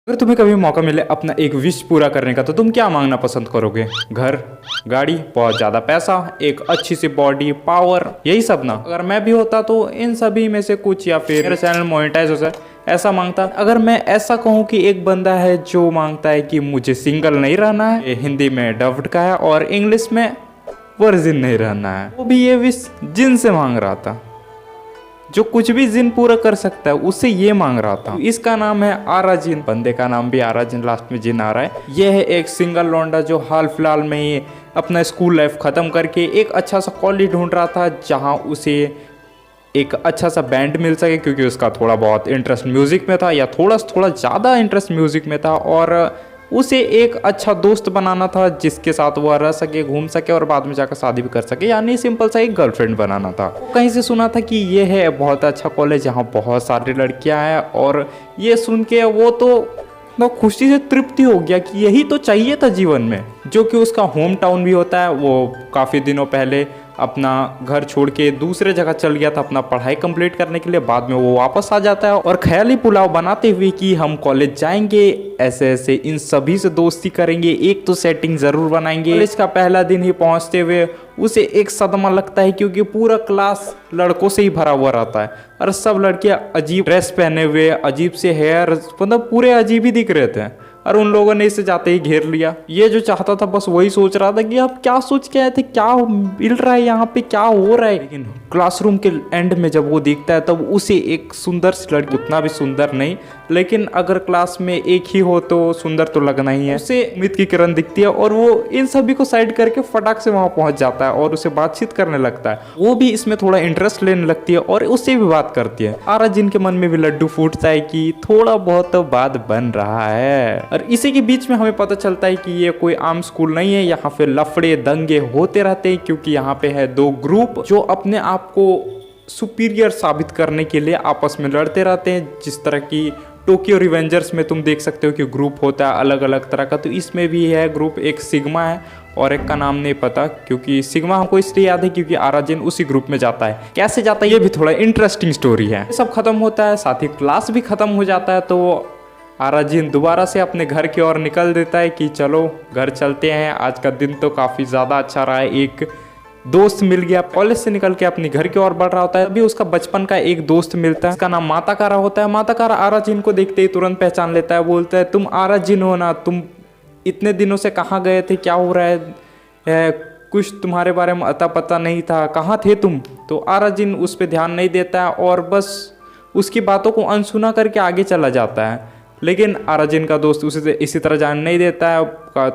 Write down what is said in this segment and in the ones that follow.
अगर तुम्हें कभी मौका मिले अपना एक विश पूरा करने का तो तुम क्या मांगना पसंद करोगे? घर, गाड़ी, बहुत ज़्यादा पैसा, एक अच्छी सी बॉडी, पावर, यही सब ना? अगर मैं भी होता तो इन सभी में से कुछ, या फिर मेरा चैनल मोनेटाइज हो जाए ऐसा मांगता। अगर मैं ऐसा कहूँ कि एक बंदा है जो मांगता है कि मुझे सिंगल नहीं रहना है, ये हिंदी में डब्ड का है और इंग्लिश में वर्जिन नहीं रहना है, वो भी ये विश जिन से मांग रहा था। जो कुछ भी जिन पूरा कर सकता है उससे ये मांग रहा था। इसका नाम है आरा जिन, बंदे का नाम भी आरा जिन, लास्ट में जिन आ रहा है। यह है एक सिंगल लौंडा जो हाल फिलहाल में ही अपना स्कूल लाइफ खत्म करके एक अच्छा सा कॉलेज ढूंढ रहा था जहां उसे एक अच्छा सा बैंड मिल सके, क्योंकि उसका थोड़ा बहुत इंटरेस्ट म्यूजिक में था, या थोड़ा ज़्यादा इंटरेस्ट म्यूजिक में था, और उसे एक अच्छा दोस्त बनाना था जिसके साथ वह रह सके, घूम सके और बाद में जाकर शादी भी कर सके, यानी सिंपल सा एक गर्लफ्रेंड बनाना था। कहीं से सुना था कि ये है बहुत अच्छा कॉलेज जहाँ बहुत सारी लड़कियां हैं, और ये सुन के वो तो खुशी से तृप्ति हो गया कि यही तो चाहिए था जीवन में। जो कि उसका होम टाउन भी होता है। वो काफ़ी दिनों पहले अपना घर छोड़ के दूसरे जगह चल गया था अपना पढ़ाई कंप्लीट करने के लिए। बाद में वो वापस आ जाता है और ख्याली पुलाव बनाते हुए कि हम कॉलेज जाएंगे, ऐसे ऐसे इन सभी से दोस्ती करेंगे, एक तो सेटिंग ज़रूर बनाएंगे। कॉलेज का पहला दिन ही पहुंचते हुए उसे एक सदमा लगता है, क्योंकि पूरा क्लास लड़कों से ही भरा हुआ रहता है और सब लड़कियां अजीब ड्रेस पहने हुए, अजीब से हेयर, मतलब पूरे अजीब ही दिख रहे थे। और उन लोगों ने इसे जाते ही घेर लिया। ये जो चाहता था बस वही सोच रहा था कि अब क्या सोच के आए थे, क्या मिल रहा है यहाँ पे, क्या हो रहा है। लेकिन क्लासरूम के एंड में जब वो देखता है तब उसे एक सुंदर सी लड़की, उतना भी सुंदर नहीं, लेकिन अगर क्लास में एक ही हो तो सुंदर तो लगना ही है, उसे उम्मीद की किरण दिखती है और वो इन सभी को साइड करके फटाक से वहां पहुंच जाता है और उसे बातचीत करने लगता है। वो भी इसमें थोड़ा इंटरेस्ट लेने लगती है और उससे भी बात करती है। आरा जिन के मन में भी लड्डू फूटता है कि थोड़ा बहुत तो बात बन रहा है। और इसी के बीच में हमें पता चलता है कि ये कोई आम स्कूल नहीं है, यहाँ पे लफड़े दंगे होते रहते हैं, क्योंकि यहाँ पे है दो ग्रुप जो अपने आप को सुपीरियर साबित करने के लिए आपस में लड़ते रहते हैं। जिस तरह की टोक्यो रिवेंजर्स में तुम देख सकते हो कि ग्रुप होता है अलग अलग तरह का, तो इसमें भी है ग्रुप। एक सिग्मा है और एक का नाम नहीं पता, क्योंकि सिग्मा हमको इसलिए याद है क्योंकि आरा जिन उसी ग्रुप में जाता है। कैसे जाता है ये भी थोड़ा इंटरेस्टिंग स्टोरी है। सब खत्म होता है, साथ ही क्लास भी खत्म हो जाता है, तो आरा जिन दोबारा से अपने घर की ओर निकल देता है कि चलो घर चलते हैं, आज का दिन तो काफ़ी ज़्यादा अच्छा रहा है, एक दोस्त मिल गया। कॉलेज से निकल के अपने घर की ओर बढ़ रहा होता है, अभी उसका बचपन का एक दोस्त मिलता है, इसका नाम माताकारा होता है। माताकारा आरा जिन को देखते ही तुरंत पहचान लेता है, बोलता है तुम आरा जिन हो ना, तुम इतने दिनों से कहाँ गए थे, क्या हो रहा है, कुछ तुम्हारे बारे में अता पता नहीं था, कहाँ थे तुम। तो आरा जिन उस पर ध्यान नहीं देता है और बस उसकी बातों को अनसुना करके आगे चला जाता है। लेकिन आरा जिन का दोस्त उसे इसी तरह जान नहीं देता है,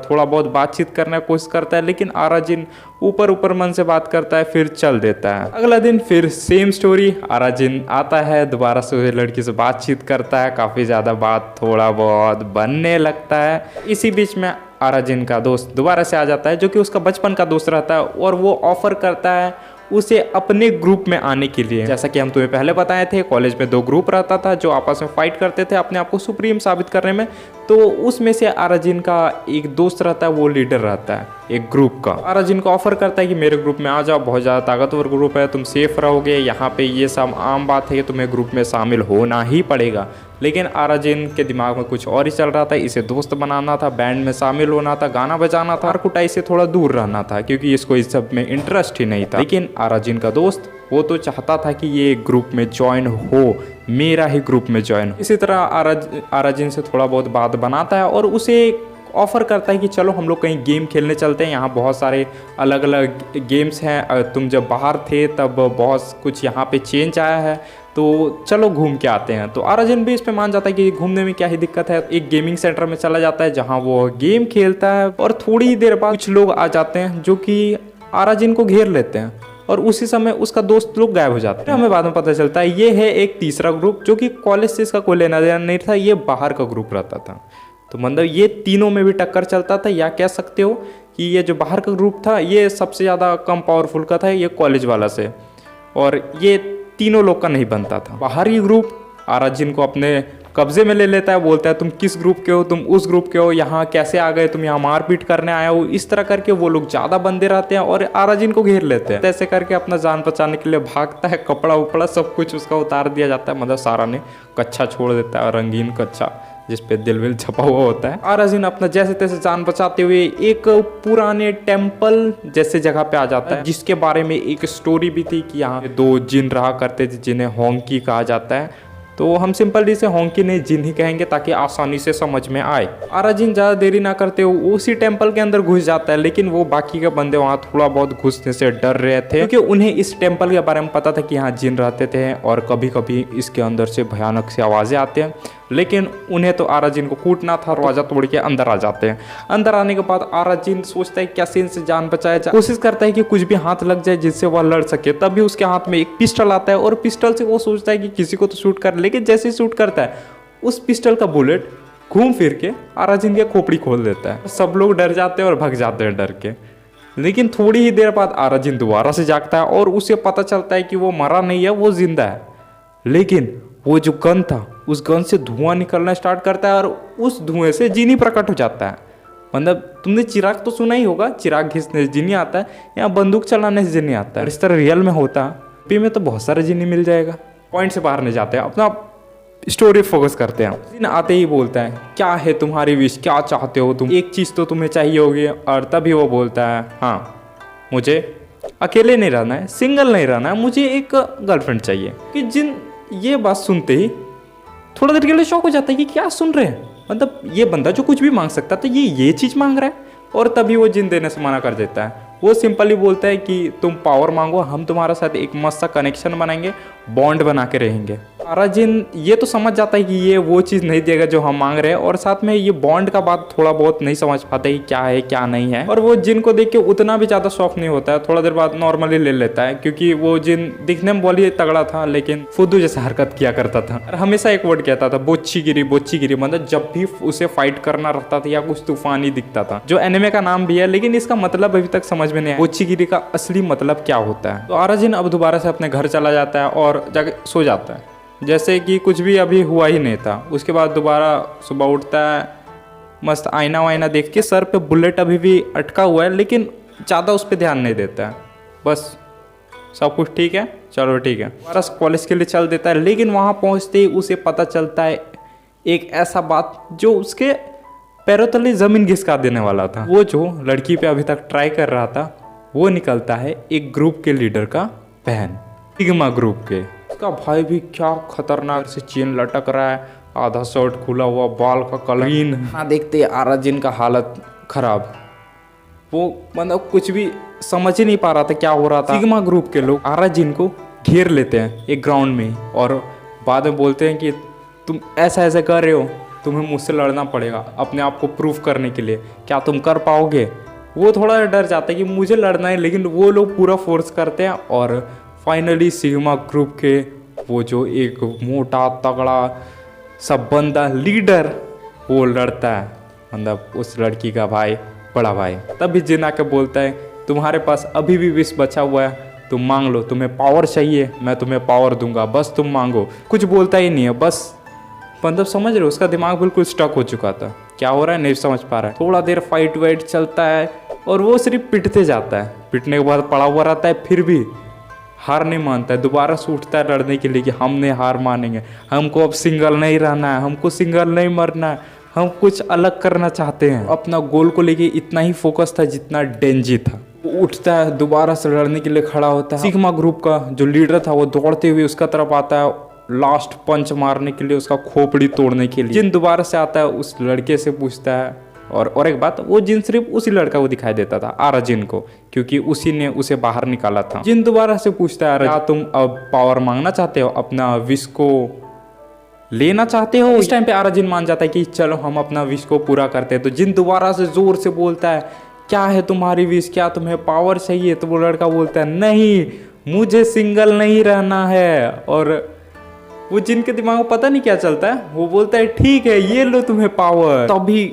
थोड़ा बहुत बातचीत करने की कोशिश करता है, लेकिन आरा जिन ऊपर मन से बात करता है, फिर चल देता है। अगला दिन फिर सेम स्टोरी, आरा जिन आता है, दोबारा से उस लड़की से बातचीत करता है, काफ़ी ज़्यादा बात थोड़ा बहुत बनने लगता है। इसी बीच में आरा जिन का दोस्त दोबारा से आ जाता है, जो कि उसका बचपन का दोस्त रहता है, और वो ऑफर करता है उसे अपने ग्रुप में आने के लिए। जैसा कि हम तुम्हें पहले बताए थे, कॉलेज में दो ग्रुप रहता था जो आपस में फाइट करते थे अपने आप को सुप्रीम साबित करने में, तो उसमें से आरा जिन का एक दोस्त रहता है, वो लीडर रहता है एक ग्रुप का। आरा जिन को ऑफर करता है कि मेरे ग्रुप में आ जाओ, बहुत ज़्यादा ताकतवर ग्रुप है, तुम सेफ रहोगे, यहाँ पे ये सब आम बात है कि तुम्हें ग्रुप में शामिल होना ही पड़ेगा। लेकिन आरा जिन के दिमाग में कुछ और ही चल रहा था, इसे दोस्त बनाना था, बैंड में शामिल होना था, गाना बजाना था, और कुटाई से थोड़ा दूर रहना था, क्योंकि इसको इस सब में इंटरेस्ट ही नहीं था। लेकिन आरा जिन का दोस्त वो तो चाहता था कि ये ग्रुप में ज्वाइन हो, मेरा ही ग्रुप में ज्वाइन हो। इसी तरह आरा जिन से थोड़ा बहुत बात बनाता है और उसे ऑफ़र करता है कि चलो हम लोग कहीं गेम खेलने चलते हैं, यहाँ बहुत सारे अलग अलग गेम्स हैं, तुम जब बाहर थे तब बहुत कुछ यहाँ पे चेंज आया है, तो चलो घूम के आते हैं। तो आरा जिन भी इस पे मान जाता है कि घूमने में क्या ही दिक्कत है। एक गेमिंग सेंटर में चला जाता है जहाँ वो गेम खेलता है, और थोड़ी ही देर बाद कुछ लोग आ जाते हैं जो कि आरा जिन को घेर लेते हैं, और उसी समय उसका दोस्त लोग गायब हो जाते हैं। हमें बाद में पता चलता है ये है एक तीसरा ग्रुप, जो कि कॉलेज से इसका कोई लेना देना नहीं था, ये बाहर का ग्रुप रहता था। तो मतलब ये तीनों में भी टक्कर चलता था, या कह सकते हो कि ये जो बाहर का ग्रुप था ये सबसे ज़्यादा कम पावरफुल का था ये कॉलेज वाला से, और ये तीनों लोग का नहीं बनता था। बाहरी ग्रुप आरा जिन को अपने कब्जे में ले लेता है, बोलता है तुम किस ग्रुप के हो, तुम उस ग्रुप के हो, यहाँ कैसे आ गए, तुम यहाँ मारपीट करने आए हो। इस तरह करके वो लोग ज़्यादा बंदे रहते हैं और आरा जिन को घेर लेते हैं। ऐसे करके अपना जान बचाने के लिए भागता है, कपड़ा उपड़ा सब कुछ उसका उतार दिया जाता है, मतलब सारा ने कच्छा छोड़ देता है, रंगीन कच्छा जिस पे दिल विल छपा हुआ होता है। आराजिन अपना जैसे तैसे जान बचाते हुए एक पुराने टेम्पल जैसे जगह पे आ जाता है, जिसके बारे में एक स्टोरी भी थी कि यहाँ 2 जिन रहा करते थे जिन्हें होंकी कहा जाता है। तो हम सिंपल इसे होंकी नहीं जिन ही कहेंगे ताकि आसानी से समझ में आए। आराजिन ज़्यादा देरी ना करते हुए उसी टेम्पल के अंदर घुस जाता है, लेकिन वो बाकी के बंदे वहाँ थोड़ा बहुत घुसने से डर रहे थे, क्योंकि उन्हें इस टेम्पल के बारे में पता था कि यहाँ जिन रहते थे और कभी कभी इसके अंदर से भयानक सी आवाज़ें आती हैं। लेकिन उन्हें तो आराजिन को कूटना था, दरवाजा तोड़ के अंदर आ जाते हैं। अंदर आने के बाद आराजिन सोचता है कैसे इनसे जान बचाया जाए, कोशिश करता है कि कुछ भी हाथ लग जाए जिससे वह लड़ सके। तभी उसके हाथ में एक पिस्टल आता है और पिस्टल से वो सोचता है कि किसी को तो शूट कर, लेकिन जैसे ही शूट करता है उस पिस्टल का बुलेट घूम फिर के आराजिन की खोपड़ी खोल देता है। सब लोग डर जाते हैं और भग जाते हैं डर के। लेकिन थोड़ी ही देर बाद आराजिन दोबारा से जागता है और उसे पता चलता है कि वो मरा नहीं है, वो जिंदा है। लेकिन वो जो गन था, उस गन से धुआं निकलना स्टार्ट करता है और उस धुएं से जिनी प्रकट हो जाता है। मतलब तुमने चिराग तो सुना ही होगा, चिराग घिसने से जिनी आता है, यहाँ बंदूक चलाने से जिनी आता है। इस तरह रियल में होता पी में तो बहुत सारे जिनी मिल जाएगा। पॉइंट से बाहर नहीं जाते हैं, अपना स्टोरी फोकस करते हैं। दिन आते ही बोलता है क्या है तुम्हारी विश, क्या चाहते हो तुम, एक चीज़ तो तुम्हें चाहिए होगी। और तभी वो बोलता है हाँ, मुझे अकेले नहीं रहना है, सिंगल नहीं रहना है, मुझे एक गर्लफ्रेंड चाहिए। कि जिन ये बात सुनते ही थोड़ा देर के लिए शॉक हो जाता है कि क्या सुन रहे हैं, मतलब ये बंदा जो कुछ भी मांग सकता था ये चीज़ मांग रहा है। और तभी वो जिन देने से मना कर देता है। वो सिंपली बोलता है कि तुम पावर मांगो, हम तुम्हारे साथ एक मस्त सा कनेक्शन बनाएंगे, बॉन्ड बना के रहेंगे। आराजिन ये तो समझ जाता है कि ये वो चीज़ नहीं देगा जो हम मांग रहे हैं, और साथ में ये बॉन्ड का बात थोड़ा बहुत नहीं समझ पाता कि क्या है क्या नहीं है। और वो जिन को देख के उतना भी ज़्यादा शौक नहीं होता है, थोड़ा देर बाद नॉर्मली ले लेता है, क्योंकि वो जिन दिखने में बोली तगड़ा था लेकिन फुद्दू जैसा हरकत किया करता था और हमेशा एक वर्ड कहता था बोच्ची गिरी, मतलब जब भी उसे फाइट करना रहता था या कुछ तूफानी दिखता था, जो एनिमे का नाम भी है, लेकिन इसका मतलब अभी तक समझ में नहीं आया बोच्ची गिरी का असली मतलब क्या होता है। तो आराजिन अब दोबारा से अपने घर चला जाता है और जाके सो जाता है जैसे कि कुछ भी अभी हुआ ही नहीं था। उसके बाद दोबारा सुबह उठता है, मस्त आईना वाइना देख के, सर पे बुलेट अभी भी अटका हुआ है लेकिन ज़्यादा उस पर ध्यान नहीं देता है, बस सब कुछ ठीक है, चलो ठीक है। दोबारा कॉलेज के लिए चल देता है, लेकिन वहाँ पहुँचते ही उसे पता चलता है एक ऐसा बात जो उसके पैरों तले ज़मीन घिसका देने वाला था। वो जो लड़की पे अभी तक ट्राई कर रहा था वो निकलता है एक ग्रुप के लीडर का बहन, सिग्मा ग्रुप के। उसका भाई भी क्या खतरनाक से चेन लटक रहा है, आधा शर्ट खुला हुआ, बाल का कलर ना देखते आराजिन का हालत खराब। वो मतलब कुछ भी समझ ही नहीं पा रहा था क्या हो रहा था। सिग्मा ग्रुप के लोग आराजिन को घेर लेते हैं एक ग्राउंड में और बाद में बोलते हैं कि तुम ऐसा ऐसा कर रहे हो, तुम्हें मुझसे लड़ना पड़ेगा अपने आप को प्रूव करने के लिए, क्या तुम कर पाओगे। वो थोड़ा डर जाता है कि मुझे लड़ना है, लेकिन वो लोग पूरा फोर्स करते हैं और फाइनली सिग्मा ग्रुप के वो जो एक मोटा तगड़ा सब बंदा लीडर वो लड़ता है, मतलब उस लड़की का भाई, बड़ा भाई। तभी जिन आके बोलता है तुम्हारे पास अभी भी विश बचा हुआ है, तुम मांग लो, तुम्हें पावर चाहिए मैं तुम्हें पावर दूंगा, बस तुम मांगो। कुछ बोलता ही नहीं है, बस मतलब समझ रहे हो उसका दिमाग बिल्कुल स्टक हो चुका था, क्या हो रहा है नहीं समझ पा रहा है। थोड़ा देर फाइट वाइट चलता है और वो सिर्फ पिटते जाता है, पिटने के बाद पड़ा हुआ रहता है, फिर भी हार नहीं मानता है। दोबारा से उठता है लड़ने के लिए कि हमने हार मानेंगे, हमको अब सिंगल नहीं रहना है, हमको सिंगल नहीं मरना है, हम कुछ अलग करना चाहते हैं। अपना गोल को लेके इतना ही फोकस था जितना डेंजी था। वो उठता है, दोबारा से लड़ने के लिए खड़ा होता है। सिग्मा ग्रुप का जो लीडर था वो दौड़ते हुए उसका तरफ आता है, लास्ट पंच मारने के लिए, उसका खोपड़ी तोड़ने के लिए। जिन दोबारा से आता है उस लड़के से पूछता है, और एक बात, वो जिन सिर्फ उसी लड़का को दिखाई देता था, आराजिन को, क्योंकि उसी ने उसे बाहर निकाला था। जिन दोबारा से पूछता है क्या तुम अब पावर मांगना चाहते हो, अपना विश को लेना चाहते हो। इस टाइम पे आराजिन मान जाता है कि चलो हम अपना विश को पूरा करते हैं। तो जिन दोबारा से जोर से बोलता है क्या है तुम्हारी विश, क्या तुम्हें पावर चाहिए। तो वो लड़का बोलता है नहीं, मुझे सिंगल नहीं रहना है। और वो जिनके दिमाग में पता नहीं क्या चलता है, वो बोलता है ठीक है ये लो तुम्हें पावर। तभी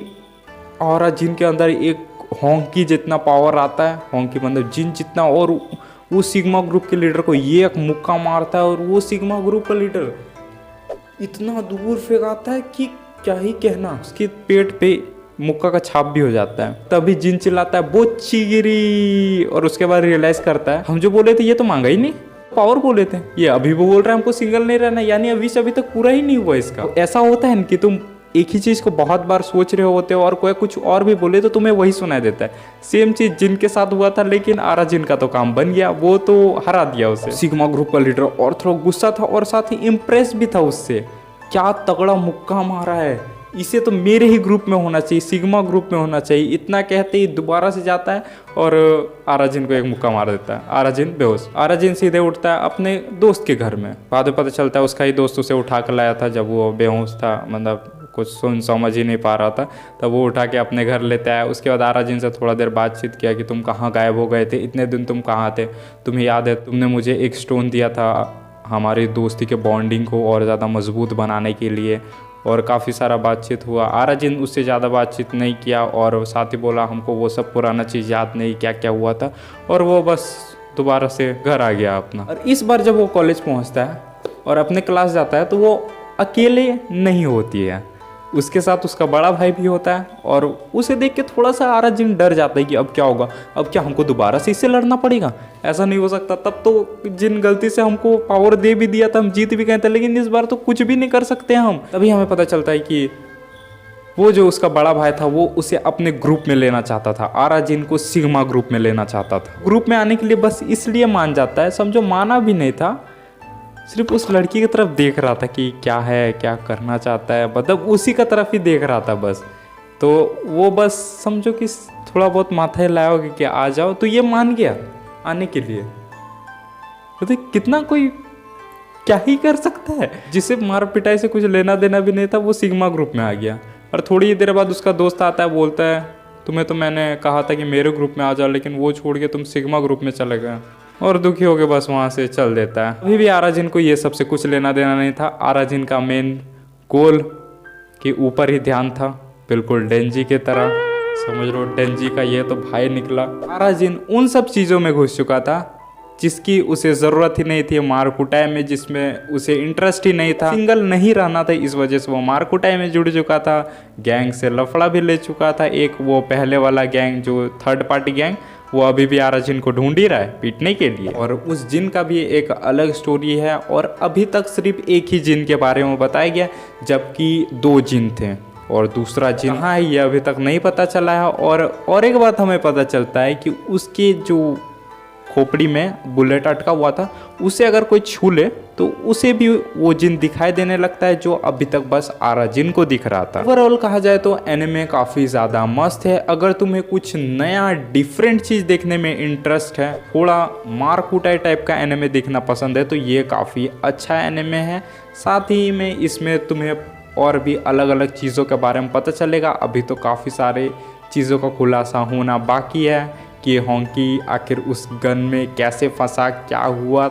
और जिन के अंदर एक होंकी जितना पावर आता है, होंकी मतलब जिन जितना, और वो सिग्मा ग्रुप के लीडर को ये एक मुक्का मारता है और वो सिग्मा ग्रुप का लीडर इतना दूर फेंकाता है कि क्या ही कहना। उसके पेट पे मुक्का का छाप भी हो जाता है। तभी जिन चिल्लाता है बोच्ची गिरी, और उसके बाद रियलाइज करता है हम जो बोले थे ये तो मांगा ही नहीं, पावर बोले थे, ये अभी वो बोल रहा है हमको सिंगल नहीं रहना, यानी विश अभी तक पूरा ही नहीं हुआ इसका। ऐसा होता है कि तुम एक ही चीज़ को बहुत बार सोच रहे होते हो और कोई कुछ और भी बोले तो तुम्हें वही सुनाई देता है। सेम चीज़ जिनके साथ हुआ था, लेकिन आरा जिन का तो काम बन गया, वो तो हरा दिया उसे। सिग्मा ग्रुप का लीडर और थोड़ा गुस्सा था और साथ ही इम्प्रेस भी था उससे। क्या तगड़ा मुक्का मारा है, इसे तो मेरे ही ग्रुप में होना चाहिए, सिग्मा ग्रुप में होना चाहिए। इतना कहते ही दोबारा से जाता है और आराजिन को एक मुक्का मार देता है। आराजिन बेहोश। आराजिन सीधे उठता है अपने दोस्त के घर में। बाद में पता चलता है उसका ही दोस्त उसे उठा कर लाया था जब वो बेहोश था, मतलब कुछ सुन समझ ही नहीं पा रहा था। तब वो उठा के अपने घर लेता है। उसके बाद आराजिन से थोड़ा देर बातचीत किया कि तुम कहाँ गायब हो गए थे, इतने दिन तुम कहाँ थे, तुम्हें याद है तुमने मुझे एक स्टोन दिया था हमारी दोस्ती के बॉन्डिंग को और ज़्यादा मजबूत बनाने के लिए। और काफ़ी सारा बातचीत हुआ। आराजिन उससे ज़्यादा बातचीत नहीं किया और साथ ही बोला हमको वो सब पुराना चीज़ याद नहीं क्या क्या हुआ था, और वो बस दोबारा से घर आ गया अपना। और इस बार जब वो कॉलेज पहुंचता है और अपने क्लास जाता है तो वो अकेले नहीं होती है, उसके साथ उसका बड़ा भाई भी होता है। और उसे देख के थोड़ा सा आराजिन डर जाता है कि अब क्या होगा, अब क्या हमको दोबारा से इससे लड़ना पड़ेगा, ऐसा नहीं हो सकता। तब तो जिन गलती से हमको पावर दे भी दिया था, हम जीत भी गए थे, लेकिन इस बार तो कुछ भी नहीं कर सकते हम। तभी हमें पता चलता है कि वो जो उसका बड़ा भाई था वो उसे अपने ग्रुप में लेना चाहता था, आराजिन को सिग्मा ग्रुप में लेना चाहता था। ग्रुप में आने के लिए बस इसलिए मान जाता है, समझो माना भी नहीं था, सिर्फ उस लड़की की तरफ देख रहा था कि क्या है, क्या करना चाहता है, मतलब उसी का तरफ ही देख रहा था बस। तो वो बस समझो कि थोड़ा बहुत माथा हिलाया होगा कि आ जाओ, तो ये मान गया आने के लिए। तो कितना कोई क्या ही कर सकता है, जिसे मार पिटाई से कुछ लेना देना भी नहीं था, वो सिग्मा ग्रुप में आ गया। और थोड़ी देर बाद उसका दोस्त आता है, बोलता है तुम्हें तो मैंने कहा था कि मेरे ग्रुप में आ जाओ, लेकिन वो छोड़ के तुम सिग्मा ग्रुप में चले गए। और दुखी होकर बस वहाँ से चल देता है। अभी भी आराजिन को ये सबसे कुछ लेना देना नहीं था। आराजिन का मेन गोल के ऊपर ही ध्यान था, बिल्कुल डेंजी की तरह समझ लो। डेंजी का ये तो भाई निकला। आराजिन उन सब चीज़ों में घुस चुका था जिसकी उसे ज़रूरत ही नहीं थी, मार कुटाई में जिसमें उसे इंटरेस्ट ही नहीं था। सिंगल नहीं रहना था, इस वजह से वो मार कुटाई में जुड़ चुका था। गैंग से लफड़ा भी ले चुका था, एक वो पहले वाला गैंग जो थर्ड पार्टी गैंग, वो अभी भी आराजिन को ढूंढ ही रहा है पीटने के लिए। और उस जिन का भी एक अलग स्टोरी है, और अभी तक सिर्फ एक ही जिन के बारे में बताया गया, जबकि 2 जिन थे और दूसरा जिन कहाँ है ये अभी तक नहीं पता चला है। और एक बात हमें पता चलता है कि उसके जो खोपड़ी में बुलेट अटका हुआ था, उसे अगर कोई छू ले तो उसे भी वो जिन दिखाई देने लगता है, जो अभी तक बस आराजिन को दिख रहा था। ओवरऑल कहा जाए तो एनिमे काफ़ी ज़्यादा मस्त है। अगर तुम्हें कुछ नया डिफरेंट चीज़ देखने में इंटरेस्ट है, थोड़ा मार कुटाई टाइप का एनिमे देखना पसंद है, तो ये काफ़ी अच्छा एनिमे है। साथ ही में इसमें तुम्हें और भी अलग अलग चीज़ों के बारे में पता चलेगा। अभी तो काफ़ी सारे चीज़ों का खुलासा होना बाकी है कि होंकी आखिर उस गन में कैसे फंसा, क्या हुआ